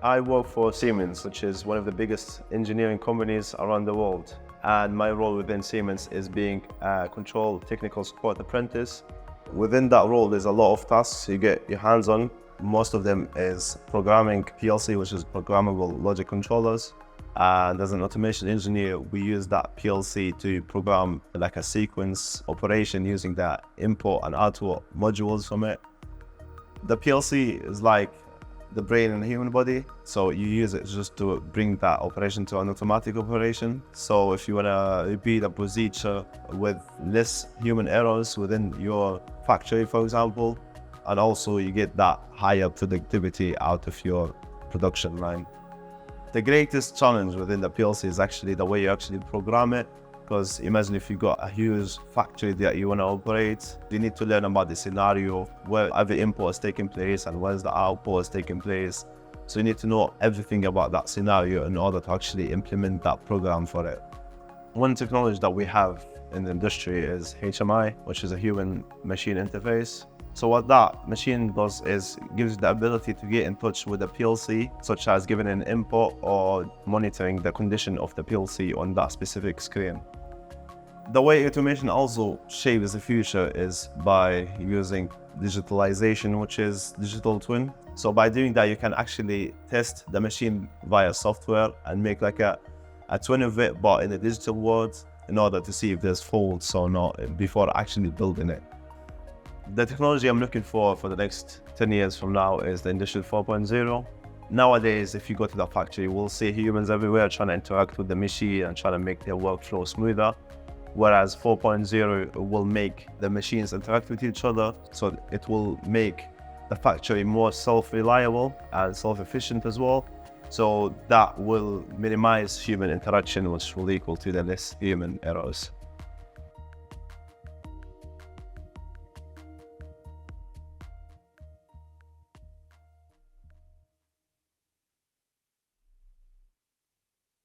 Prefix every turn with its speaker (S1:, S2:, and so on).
S1: I work for Siemens, which is one of the biggest engineering companies around the world. And my role within Siemens is being a control technical support apprentice. Within that role, there's a lot of tasks you get your hands on. Most of them is programming PLC, which is programmable logic controllers. And as an automation engineer, we use that PLC to program like a sequence operation using the input and output modules from it. The PLC is like the brain in the human body, so you use it just to bring that operation to an automatic operation. So if you want to repeat a procedure with less human errors within your factory, for example, and also you get that higher productivity out of your production line. The greatest challenge within the PLC is actually the way you actually program it. Because imagine if you got a huge factory that you want to operate, you need to learn about the scenario, where every input is taking place and where's the output is taking place. So you need to know everything about that scenario in order to actually implement that program for it. One technology that we have in the industry is HMI, which is a human machine interface. So what that machine does is gives you the ability to get in touch with the PLC, such as giving an input or monitoring the condition of the PLC on that specific screen. The way automation also shapes the future is by using digitalization, which is digital twin. So by doing that, you can actually test the machine via software and make like a twin of it, but in the digital world, in order to see if there's faults or not before actually building it. The technology I'm looking for the next 10 years from now is the Industry 4.0. Nowadays, if you go to the factory, we'll see humans everywhere trying to interact with the machine and trying to make their workflow smoother. Whereas 4.0 will make the machines interact with each other, so it will make the factory more self-reliable and self-efficient as well. So that will minimize human interaction, which will equal to the less human errors.